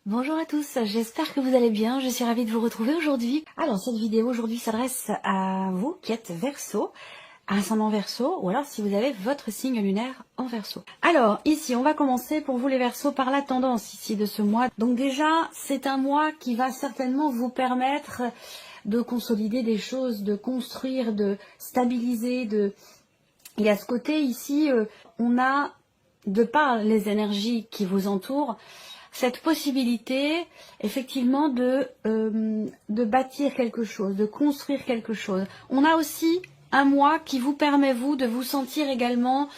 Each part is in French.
Bonjour à tous, j'espère que vous allez bien, je suis ravie de vous retrouver aujourd'hui. Alors cette vidéo aujourd'hui s'adresse à vous qui êtes Verseau, ascendant Verseau, ou alors si vous avez votre signe lunaire en Verseau. Alors ici on va commencer pour vous les Verseaux par la tendance ici de ce mois. Donc déjà c'est un mois qui va certainement vous permettre de consolider des choses, de construire, de stabiliser, Il y a ce côté ici, on a, de par les énergies qui vous entourent, cette possibilité, effectivement, de bâtir quelque chose, de construire quelque chose. On a aussi un mois qui vous permet, vous, de vous sentir également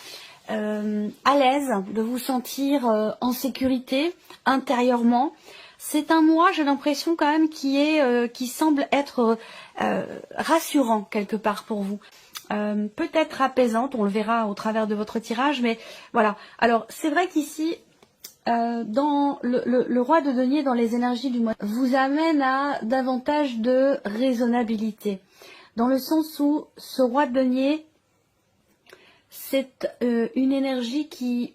à l'aise, de vous sentir en sécurité intérieurement. C'est un mois, j'ai l'impression quand même, qui semble être rassurant quelque part pour vous. Peut-être apaisante, on le verra au travers de votre tirage, mais voilà. Alors, c'est vrai qu'ici, dans le roi de denier dans les énergies du mois vous amène à davantage de raisonnabilité, dans le sens où ce roi de denier, c'est une énergie qui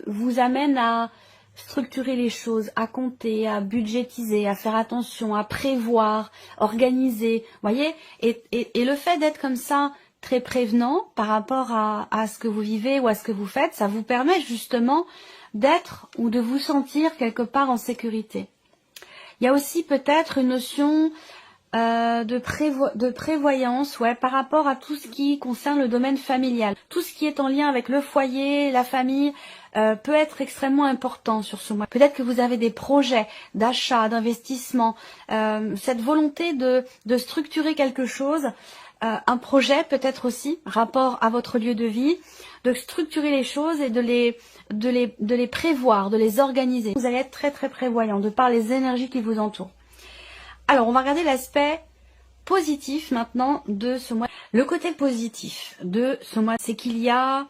vous amène à structurer les choses, à compter, à budgétiser, à faire attention, à prévoir, organiser, voyez, et le fait d'être comme ça, très prévenant par rapport à ce que vous vivez ou à ce que vous faites, ça vous permet justement d'être ou de vous sentir quelque part en sécurité. Il y a aussi peut-être une notion de prévoyance, ouais, par rapport à tout ce qui concerne le domaine familial. Tout ce qui est en lien avec le foyer, la famille, peut être extrêmement important sur ce mois. Peut-être que vous avez des projets d'achat, d'investissement, cette volonté de structurer quelque chose, un projet peut-être aussi, rapport à votre lieu de vie, de structurer les choses et de les prévoir, de les organiser. Vous allez être très très prévoyant de par les énergies qui vous entourent. Alors, on va regarder l'aspect positif maintenant de ce mois. Le côté positif de ce mois, c'est qu'il y a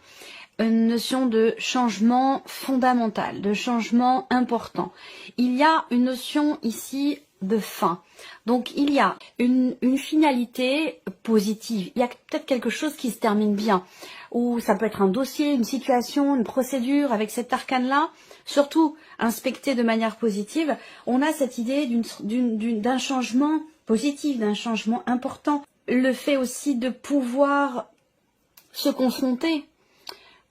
une notion de changement fondamental, de changement important. Il y a une notion ici de fin. Donc il y a une finalité positive. Il y a peut-être quelque chose qui se termine bien. Ou ça peut être un dossier, une situation, une procédure avec cet arcane-là, surtout inspecté de manière positive. On a cette idée d'un changement positif, d'un changement important. Le fait aussi de pouvoir se confronter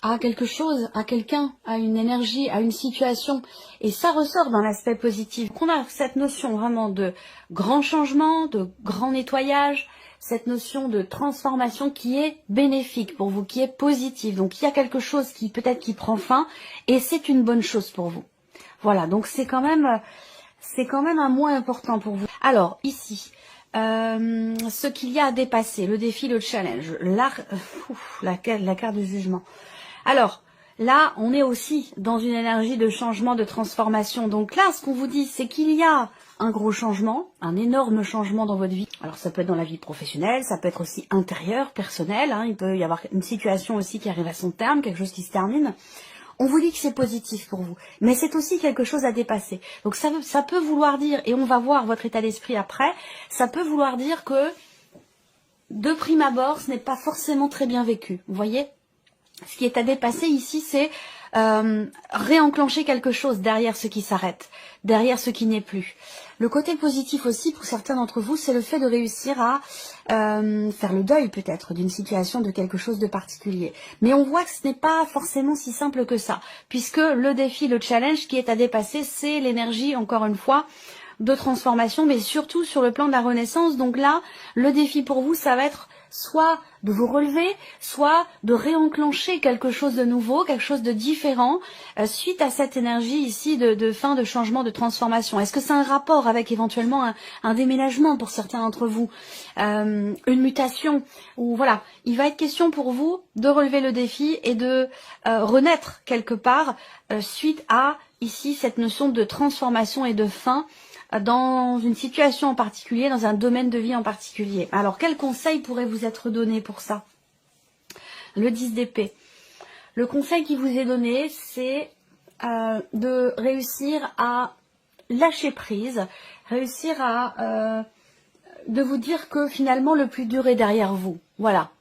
à quelque chose, à quelqu'un, à une énergie, à une situation. Et ça ressort dans l'aspect positif. Donc on a cette notion vraiment de grand changement, de grand nettoyage, cette notion de transformation qui est bénéfique pour vous, qui est positive. Donc il y a quelque chose qui peut-être qui prend fin et c'est une bonne chose pour vous. Voilà, donc c'est quand même un mois important pour vous. Alors ici, ce qu'il y a à dépasser, le défi, le challenge, la carte du jugement. Alors, là, on est aussi dans une énergie de changement, de transformation. Donc là, ce qu'on vous dit, c'est qu'il y a un gros changement, un énorme changement dans votre vie. Alors, ça peut être dans la vie professionnelle, ça peut être aussi intérieure, personnelle. Il peut y avoir une situation aussi qui arrive à son terme, quelque chose qui se termine. On vous dit que c'est positif pour vous, mais c'est aussi quelque chose à dépasser. Donc ça peut vouloir dire, et on va voir votre état d'esprit après, ça peut vouloir dire que, de prime abord, ce n'est pas forcément très bien vécu. Vous voyez ? Ce qui est à dépasser ici, c'est réenclencher quelque chose derrière ce qui s'arrête, derrière ce qui n'est plus. Le côté positif aussi, pour certains d'entre vous, c'est le fait de réussir à faire le deuil peut-être d'une situation, de quelque chose de particulier. Mais on voit que ce n'est pas forcément si simple que ça, puisque le défi, le challenge qui est à dépasser, c'est l'énergie, encore une fois, de transformation, mais surtout sur le plan de la renaissance. Donc là, le défi pour vous, ça va être soit de vous relever, soit de réenclencher quelque chose de nouveau, quelque chose de différent, suite à cette énergie ici de fin, de changement, de transformation. Est-ce que c'est un rapport avec éventuellement un déménagement pour certains d'entre vous, une mutation, ou voilà, il va être question pour vous de relever le défi et de renaître quelque part suite à ici cette notion de transformation et de fin, dans une situation en particulier, dans un domaine de vie en particulier. Alors, quel conseil pourrait vous être donné pour ça? Le 10 d'épée. Le conseil qui vous est donné, c'est de réussir à lâcher prise, réussir à de vous dire que finalement le plus dur est derrière vous. Voilà.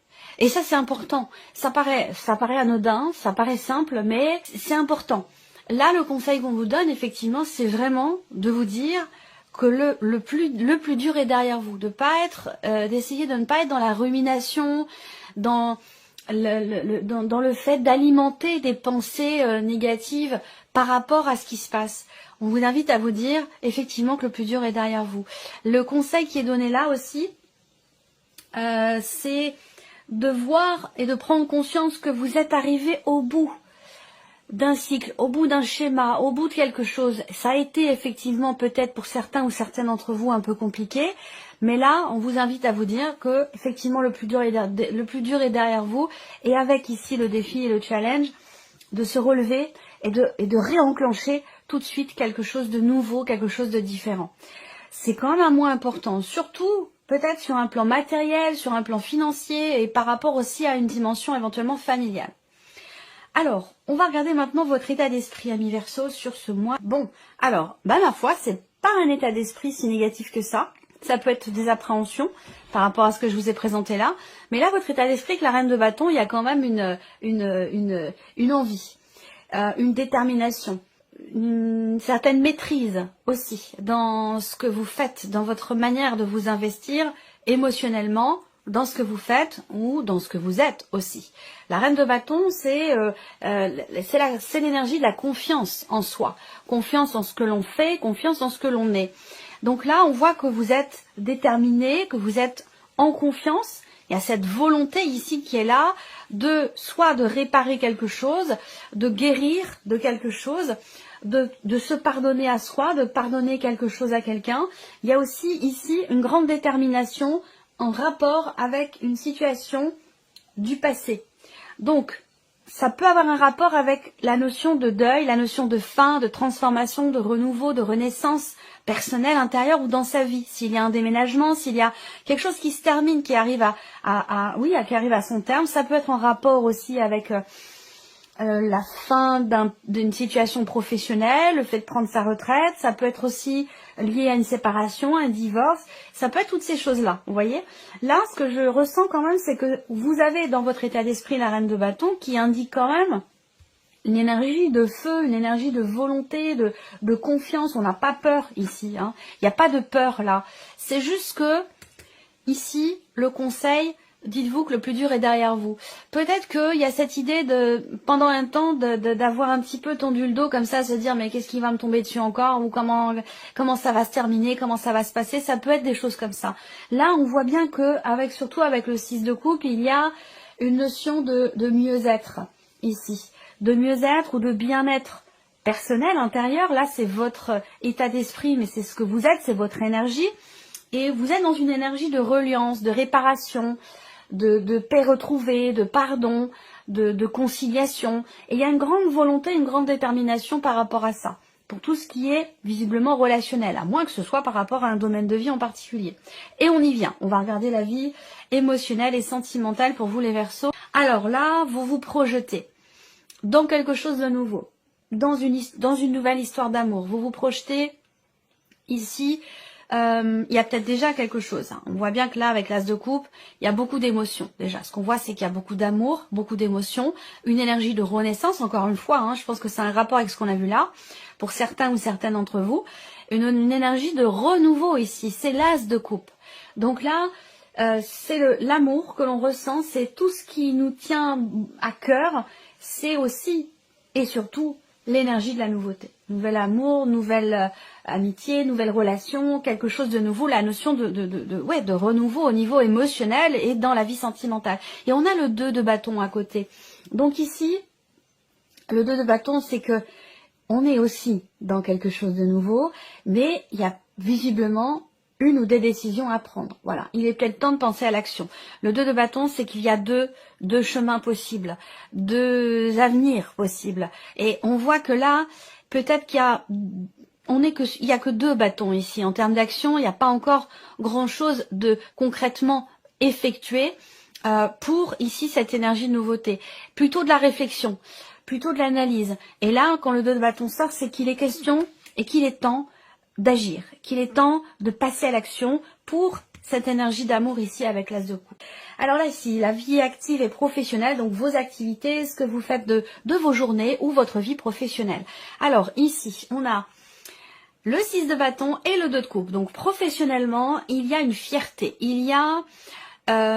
Et ça, c'est important. Ça paraît anodin, ça paraît simple, mais c'est important. là, le conseil qu'on vous donne, effectivement, c'est vraiment de vous dire que le plus dur est derrière vous, d'essayer de ne pas être dans la rumination, dans le fait d'alimenter des pensées négatives par rapport à ce qui se passe. On vous invite à vous dire effectivement que le plus dur est derrière vous. Le conseil qui est donné là aussi, c'est de voir et de prendre conscience que vous êtes arrivé au bout d'un cycle, au bout d'un schéma, au bout de quelque chose. Ça a été effectivement peut-être pour certains ou certaines d'entre vous un peu compliqué, mais là, on vous invite à vous dire que effectivement le plus dur est derrière vous, et avec ici le défi et le challenge de se relever et de réenclencher tout de suite quelque chose de nouveau, quelque chose de différent. C'est quand même un mois important, surtout peut-être sur un plan matériel, sur un plan financier et par rapport aussi à une dimension éventuellement familiale. Alors, on va regarder maintenant votre état d'esprit, amis Verseau, sur ce mois. Bon, alors, ma foi, c'est pas un état d'esprit si négatif que ça. Ça peut être des appréhensions par rapport à ce que je vous ai présenté là. Mais là, votre état d'esprit, avec la reine de bâton, il y a quand même une envie, une détermination, une certaine maîtrise aussi dans ce que vous faites, dans votre manière de vous investir émotionnellement, dans ce que vous faites ou dans ce que vous êtes aussi. La reine de bâton, c'est l'énergie de la confiance en soi, confiance en ce que l'on fait, confiance en ce que l'on est. Donc là, on voit que vous êtes déterminé, que vous êtes en confiance. Il y a cette volonté ici qui est là soit de réparer quelque chose, de guérir de quelque chose, de se pardonner à soi, de pardonner quelque chose à quelqu'un. Il y a aussi ici une grande détermination en rapport avec une situation du passé. Donc, ça peut avoir un rapport avec la notion de deuil, la notion de fin, de transformation, de renouveau, de renaissance personnelle, intérieure ou dans sa vie. S'il y a un déménagement, s'il y a quelque chose qui se termine, qui arrive qui arrive à son terme, ça peut être en rapport aussi avec la fin d'une situation professionnelle, le fait de prendre sa retraite, ça peut être aussi lié à une séparation, un divorce, ça peut être toutes ces choses-là, vous voyez. Là, ce que je ressens quand même, c'est que vous avez dans votre état d'esprit la reine de bâton qui indique quand même une énergie de feu, une énergie de volonté, de confiance. On n'a pas peur ici, hein. Il n'y a pas de peur là. C'est juste que, ici, le conseil, dites-vous que le plus dur est derrière vous. Peut-être qu'il y a cette idée pendant un temps, d'avoir un petit peu tendu le dos comme ça, se dire mais qu'est-ce qui va me tomber dessus encore, ou comment ça va se terminer, comment ça va se passer. Ça peut être des choses comme ça. Là, on voit bien que, surtout avec le 6 de coupe, il y a une notion de mieux-être ici, de mieux-être ou de bien-être personnel, intérieur. Là, c'est votre état d'esprit, mais c'est ce que vous êtes, c'est votre énergie. Et vous êtes dans une énergie de reliance, de réparation, de paix retrouvée, de pardon, de conciliation. Et il y a une grande volonté, une grande détermination par rapport à ça, pour tout ce qui est visiblement relationnel, à moins que ce soit par rapport à un domaine de vie en particulier. Et on y vient, on va regarder la vie émotionnelle et sentimentale pour vous les Verseaux. Alors là, vous vous projetez dans quelque chose de nouveau, dans une nouvelle histoire d'amour. Vous vous projetez ici. Il y a peut-être déjà quelque chose. On voit bien que là, avec l'as de coupe, il y a beaucoup d'émotions. Déjà, ce qu'on voit, c'est qu'il y a beaucoup d'amour, beaucoup d'émotions, une énergie de renaissance, encore une fois. Je pense que c'est un rapport avec ce qu'on a vu là, pour certains ou certaines d'entre vous. Une énergie de renouveau ici, c'est l'as de coupe. Donc là, c'est l'amour que l'on ressent, c'est tout ce qui nous tient à cœur. C'est aussi, et surtout, l'énergie de la nouveauté. Nouvel amour, nouvelle amitié, nouvelle relation, quelque chose de nouveau, la notion de renouveau au niveau émotionnel et dans la vie sentimentale. Et on a le 2 de bâton à côté. Donc ici, le 2 de bâton, c'est que on est aussi dans quelque chose de nouveau, mais il y a visiblement une ou des décisions à prendre. Voilà, il est peut-être temps de penser à l'action. Le 2 de bâton, c'est qu'il y a deux chemins possibles, deux avenirs possibles. Et on voit que là, peut-être qu'il y a que 2 bâtons ici. En termes d'action, il n'y a pas encore grand-chose de concrètement effectué pour ici cette énergie de nouveauté. Plutôt de la réflexion, plutôt de l'analyse. Et là, quand le 2 de bâton sort, c'est qu'il est question et qu'il est temps d'agir, qu'il est temps de passer à l'action pour cette énergie d'amour ici avec l'As de coupe. Alors là ici, la vie active et professionnelle, donc vos activités, ce que vous faites de vos journées ou votre vie professionnelle. Alors ici, on a le 6 de bâton et le 2 de coupe. Donc professionnellement, il y a une fierté, il y a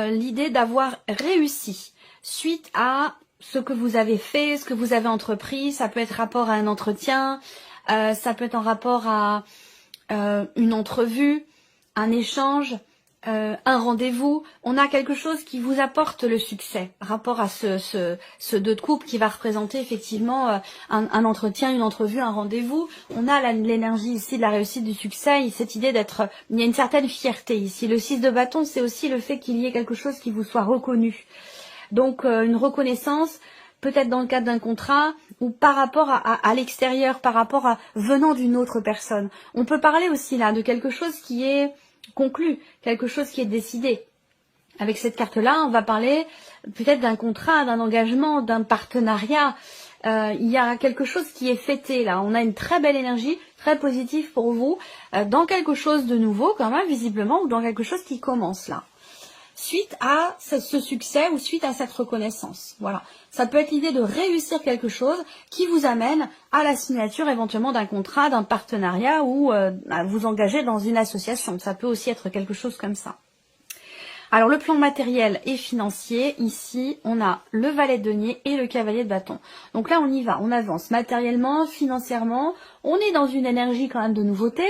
l'idée d'avoir réussi suite à ce que vous avez fait, ce que vous avez entrepris. Ça peut être rapport à un entretien, ça peut être en rapport à une entrevue, un échange, un rendez-vous. On a quelque chose qui vous apporte le succès, rapport à ce 2 de coupe qui va représenter effectivement un entretien, une entrevue, un rendez-vous. On a l'énergie ici de la réussite, du succès, cette idée d'être... Il y a une certaine fierté ici. Le 6 de bâton, c'est aussi le fait qu'il y ait quelque chose qui vous soit reconnu. Donc une reconnaissance, peut-être dans le cadre d'un contrat ou par rapport à l'extérieur, par rapport à venant d'une autre personne. On peut parler aussi là de quelque chose qui est conclu, quelque chose qui est décidé. Avec cette carte-là, on va parler peut-être d'un contrat, d'un engagement, d'un partenariat. Il y a quelque chose qui est fêté là. On a une très belle énergie, très positive pour vous, dans quelque chose de nouveau quand même, visiblement, ou dans quelque chose qui commence là. Suite à ce succès ou suite à cette reconnaissance. Voilà. Ça peut être l'idée de réussir quelque chose qui vous amène à la signature éventuellement d'un contrat, d'un partenariat ou à vous engager dans une association. Ça peut aussi être quelque chose comme ça. Alors le plan matériel et financier, ici on a le valet de denier et le cavalier de bâton. Donc là on y va, on avance matériellement, financièrement, on est dans une énergie quand même de nouveauté,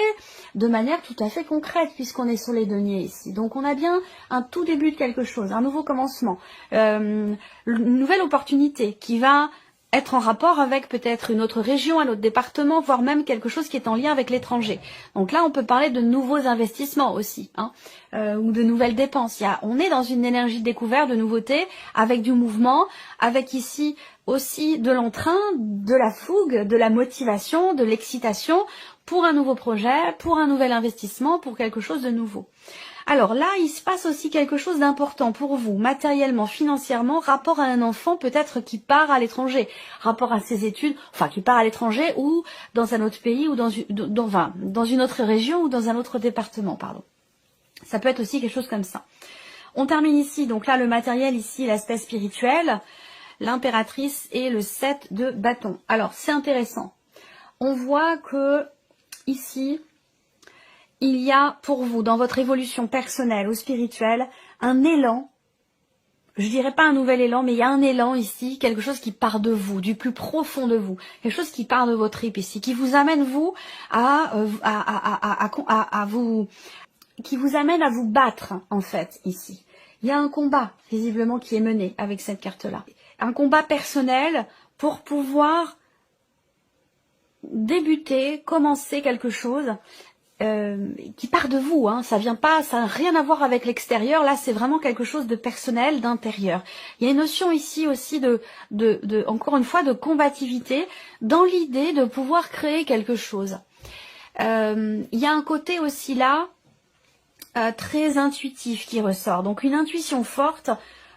de manière tout à fait concrète puisqu'on est sur les deniers ici. Donc on a bien un tout début de quelque chose, un nouveau commencement, une nouvelle opportunité qui va être en rapport avec peut-être une autre région, un autre département, voire même quelque chose qui est en lien avec l'étranger. Donc là, on peut parler de nouveaux investissements aussi, ou de nouvelles dépenses. On est dans une énergie de découverte, de nouveauté, avec du mouvement, avec ici aussi de l'entrain, de la fougue, de la motivation, de l'excitation pour un nouveau projet, pour un nouvel investissement, pour quelque chose de nouveau. Alors là, il se passe aussi quelque chose d'important pour vous, matériellement, financièrement, rapport à un enfant peut-être qui part à l'étranger, rapport à ses études, enfin qui part à l'étranger ou dans un autre pays ou dans une autre région ou dans un autre département, pardon. Ça peut être aussi quelque chose comme ça. On termine ici, donc là le matériel ici, l'aspect spirituel, l'impératrice et le 7 de bâton. Alors c'est intéressant. On voit que ici... il y a pour vous, dans votre évolution personnelle ou spirituelle, un élan, je dirais pas un nouvel élan, mais il y a un élan ici, quelque chose qui part de vous, du plus profond de vous, quelque chose qui part de votre tripes ici, qui vous amène vous qui vous amène à vous battre en fait ici. Il y a un combat visiblement qui est mené avec cette carte-là, un combat personnel pour pouvoir débuter, commencer quelque chose. Qui part de vous, ça vient pas, ça n'a rien à voir avec l'extérieur. Là, c'est vraiment quelque chose de personnel, d'intérieur. Il y a une notion ici aussi encore une fois, de combativité dans l'idée de pouvoir créer quelque chose. Il y a un côté aussi là très intuitif qui ressort. Donc une intuition forte,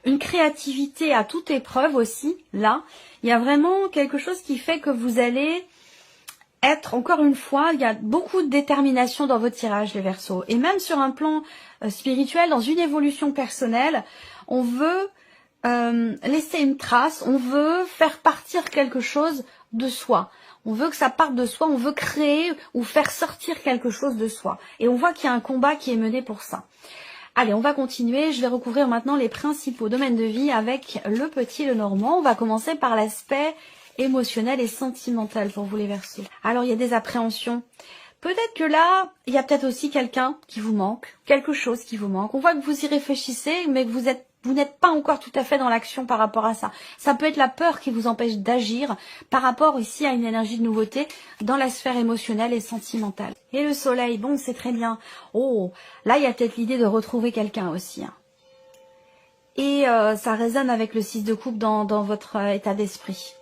une créativité à toute épreuve aussi. Là, il y a vraiment quelque chose qui fait que vous allez être, encore une fois, il y a beaucoup de détermination dans votre tirage, les Verseaux. Et même sur un plan spirituel, dans une évolution personnelle, on veut laisser une trace, on veut faire partir quelque chose de soi. On veut que ça parte de soi, on veut créer ou faire sortir quelque chose de soi. Et on voit qu'il y a un combat qui est mené pour ça. Allez, on va continuer. Je vais recouvrir maintenant les principaux domaines de vie avec le petit Lenormand. On va commencer par l'aspect émotionnel et sentimental pour vous les Verseaux. Alors il y a des appréhensions. Peut-être que là, il y a peut-être aussi quelqu'un qui vous manque, quelque chose qui vous manque. On voit que vous y réfléchissez, mais que vous n'êtes pas encore tout à fait dans l'action par rapport à ça. Ça peut être la peur qui vous empêche d'agir par rapport ici à une énergie de nouveauté dans la sphère émotionnelle et sentimentale. Et le soleil, bon, c'est très bien. Oh, là, il y a peut-être l'idée de retrouver quelqu'un aussi. Et ça résonne avec le 6 de coupe dans votre état d'esprit.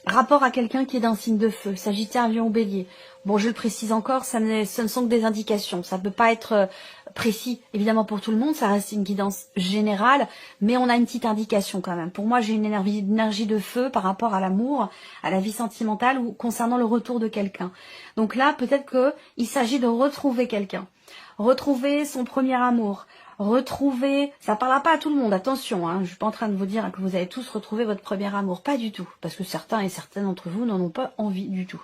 Rapport à quelqu'un qui est d'un signe de feu, Sagittaire, Lion ou Bélier. Bon, je le précise encore, ce ne sont que des indications. Ça ne peut pas être précis, évidemment, pour tout le monde. Ça reste une guidance générale, mais on a une petite indication quand même. Pour moi, j'ai une énergie de feu par rapport à l'amour, à la vie sentimentale ou concernant le retour de quelqu'un. Donc là, peut-être qu'il s'agit de retrouver quelqu'un. Retrouver son premier amour. retrouver, ça parlera pas à tout le monde, attention, hein, je suis pas en train de vous dire que vous allez tous retrouver votre premier amour, pas du tout, parce que certains et certaines d'entre vous n'en ont pas envie du tout.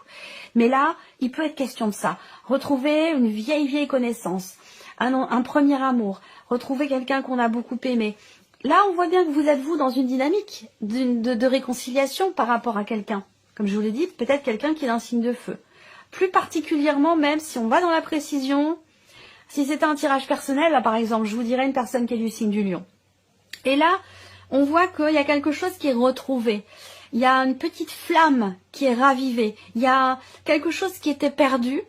Mais là, il peut être question de ça, retrouver une vieille connaissance, un premier amour, retrouver quelqu'un qu'on a beaucoup aimé. Là, on voit bien que vous êtes, vous, dans une dynamique de réconciliation par rapport à quelqu'un. Comme je vous l'ai dit, peut-être quelqu'un qui est un signe de feu. Plus particulièrement, même si on va dans la précision, si c'était un tirage personnel, là par exemple, je vous dirais une personne qui est du signe du lion. Et là, on voit qu'il y a quelque chose qui est retrouvé. Il y a une petite flamme qui est ravivée. Il y a quelque chose qui était perdu,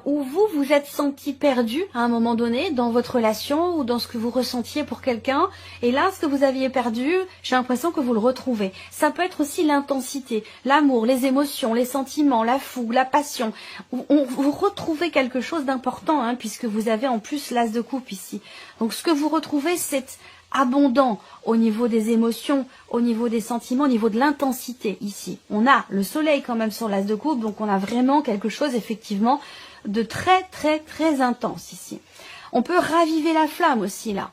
où vous êtes senti perdu à un moment donné dans votre relation ou dans ce que vous ressentiez pour quelqu'un. Et là, ce que vous aviez perdu, j'ai l'impression que vous le retrouvez. Ça peut être aussi l'intensité, l'amour, les émotions, les sentiments, la fougue, la passion. Vous retrouvez quelque chose d'important, hein, puisque vous avez en plus l'as de coupe ici. Donc ce que vous retrouvez, c'est abondant au niveau des émotions, au niveau des sentiments, au niveau de l'intensité ici. On a le soleil quand même sur l'as de coupe, donc on a vraiment quelque chose effectivement de très intense ici. On peut raviver la flamme aussi là,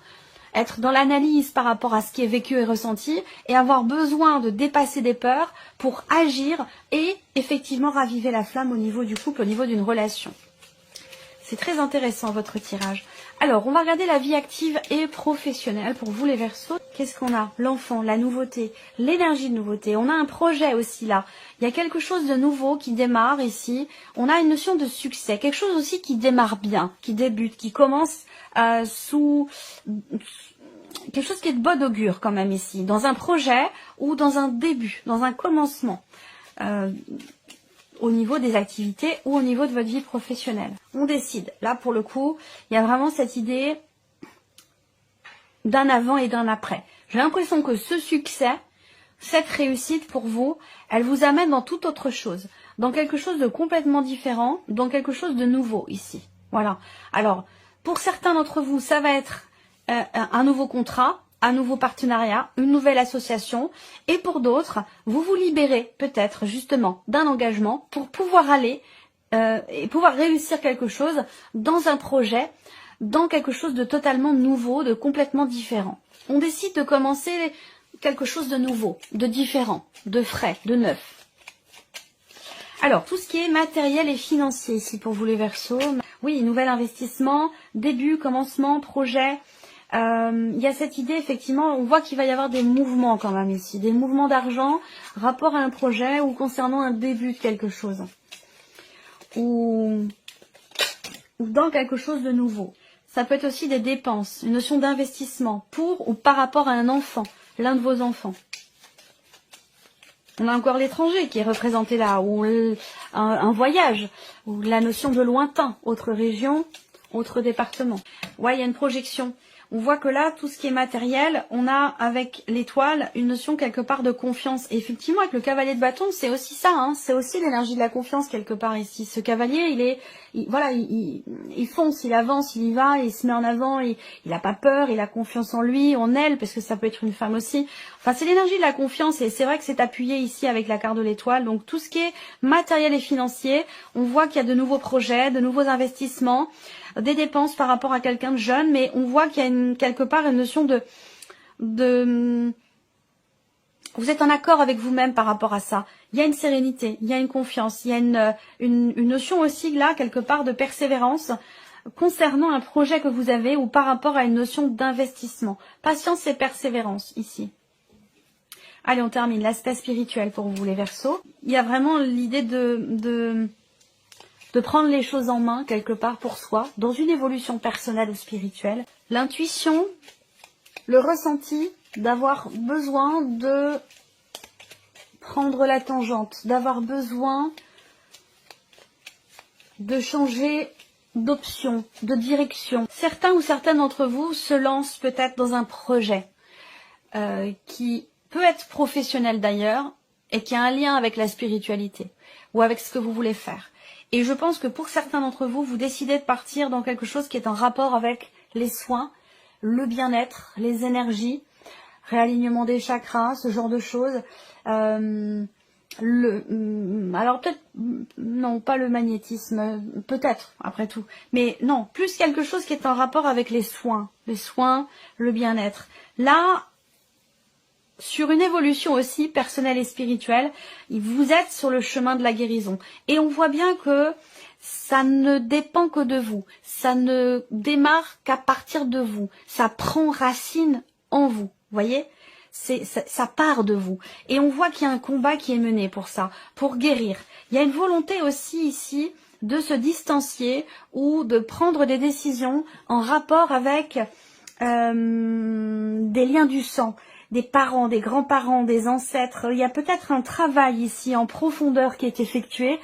être dans l'analyse par rapport à ce qui est vécu et ressenti et avoir besoin de dépasser des peurs pour agir et effectivement raviver la flamme au niveau du couple, au niveau d'une relation. C'est très intéressant votre tirage. Alors, on va regarder la vie active et professionnelle pour vous les Verseaux. Qu'est-ce qu'on a? L'enfant, la nouveauté, l'énergie de nouveauté. On a un projet aussi là. Il y a quelque chose de nouveau qui démarre ici. On a une notion de succès. Quelque chose aussi qui démarre bien, qui débute, qui commence sous quelque chose qui est de bon augure quand même ici. Dans un projet ou dans un début, dans un commencement. Au niveau des activités ou au niveau de votre vie professionnelle. On décide. Là, pour le coup, il y a vraiment cette idée d'un avant et d'un après. J'ai l'impression que ce succès, cette réussite pour vous, elle vous amène dans toute autre chose. Dans quelque chose de complètement différent, dans quelque chose de nouveau ici. Voilà. Alors, pour certains d'entre vous, ça va être un nouveau contrat, un nouveau partenariat, une nouvelle association. Et pour d'autres, vous vous libérez peut-être justement d'un engagement pour pouvoir aller et pouvoir réussir quelque chose dans un projet, dans quelque chose de totalement nouveau, de complètement différent. On décide de commencer quelque chose de nouveau, de différent, de frais, de neuf. Alors, tout ce qui est matériel et financier ici pour vous les Verseaux. Oui, nouvel investissement, début, commencement, projet. Il y a cette idée, effectivement, on voit qu'il va y avoir des mouvements quand même ici, des mouvements d'argent, rapport à un projet ou concernant un début de quelque chose, ou dans quelque chose de nouveau. Ça peut être aussi des dépenses, une notion d'investissement pour ou par rapport à un enfant, l'un de vos enfants. On a encore l'étranger qui est représenté là, ou un voyage, ou la notion de lointain, autre région, autre département. Ouais, il y a une projection. On voit que là, tout ce qui est matériel, on a avec l'étoile une notion quelque part de confiance. Et effectivement, avec le cavalier de bâton, c'est aussi ça, hein, c'est aussi l'énergie de la confiance quelque part ici. Ce cavalier, il fonce, il avance, il y va, il se met en avant, il n'a pas peur, il a confiance en lui, en elle, parce que ça peut être une femme aussi. Enfin, c'est l'énergie de la confiance et c'est vrai que c'est appuyé ici avec la carte de l'étoile. Donc tout ce qui est matériel et financier, on voit qu'il y a de nouveaux projets, de nouveaux investissements, des dépenses par rapport à quelqu'un de jeune, mais on voit qu'il y a quelque part une notion de vous êtes en accord avec vous-même par rapport à ça. Il y a une sérénité, il y a une confiance, il y a une notion aussi là, quelque part, de persévérance concernant un projet que vous avez ou par rapport à une notion d'investissement. Patience et persévérance ici. Allez, on termine l'aspect spirituel pour vous les Verseaux. Il y a vraiment l'idée de prendre les choses en main quelque part pour soi, dans une évolution personnelle ou spirituelle. L'intuition, le ressenti d'avoir besoin de prendre la tangente, d'avoir besoin de changer d'option, de direction. Certains ou certaines d'entre vous se lancent peut-être dans un projet qui peut être professionnel d'ailleurs et qui a un lien avec la spiritualité ou avec ce que vous voulez faire. Et je pense que pour certains d'entre vous, vous décidez de partir dans quelque chose qui est en rapport avec les soins, le bien-être, les énergies, réalignement des chakras, ce genre de choses. Alors peut-être, non, pas le magnétisme, peut-être, après tout. Mais non, plus quelque chose qui est en rapport avec les soins, le bien-être. Là, sur une évolution aussi personnelle et spirituelle, vous êtes sur le chemin de la guérison. Et on voit bien que ça ne dépend que de vous. Ça ne démarre qu'à partir de vous. Ça prend racine en vous. Voyez ? Ça part de vous. Et on voit qu'il y a un combat qui est mené pour ça, pour guérir. Il y a une volonté aussi ici de se distancier ou de prendre des décisions en rapport avec des liens du sang, des parents, des grands-parents, des ancêtres. Il y a peut-être un travail ici en profondeur qui est effectué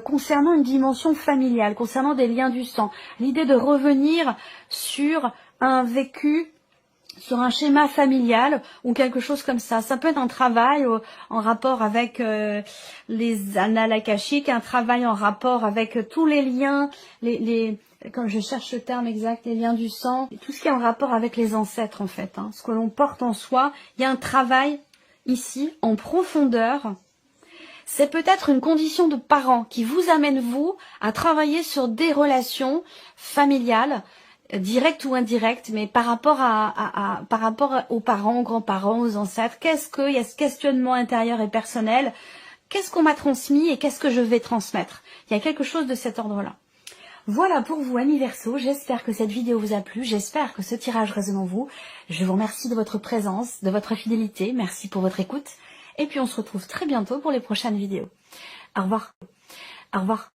concernant une dimension familiale, concernant des liens du sang. L'idée de revenir sur un vécu, sur un schéma familial ou quelque chose comme ça. Ça peut être un travail en rapport avec les annales akashiques, un travail en rapport avec tous les liens, comme je cherche le terme exact, les liens du sang, tout ce qui est en rapport avec les ancêtres en fait, hein, ce que l'on porte en soi. Il y a un travail ici en profondeur. C'est peut-être une condition de parents qui vous amène vous à travailler sur des relations familiales, direct ou indirect, mais par rapport par rapport aux parents, aux grands-parents, aux ancêtres, il y a ce questionnement intérieur et personnel, qu'est-ce qu'on m'a transmis et qu'est-ce que je vais transmettre? Il y a quelque chose de cet ordre-là. Voilà pour vous, amis Verseau, j'espère que cette vidéo vous a plu, j'espère que ce tirage résonne en vous. Je vous remercie de votre présence, de votre fidélité, merci pour votre écoute, et puis on se retrouve très bientôt pour les prochaines vidéos. Au revoir. Au revoir.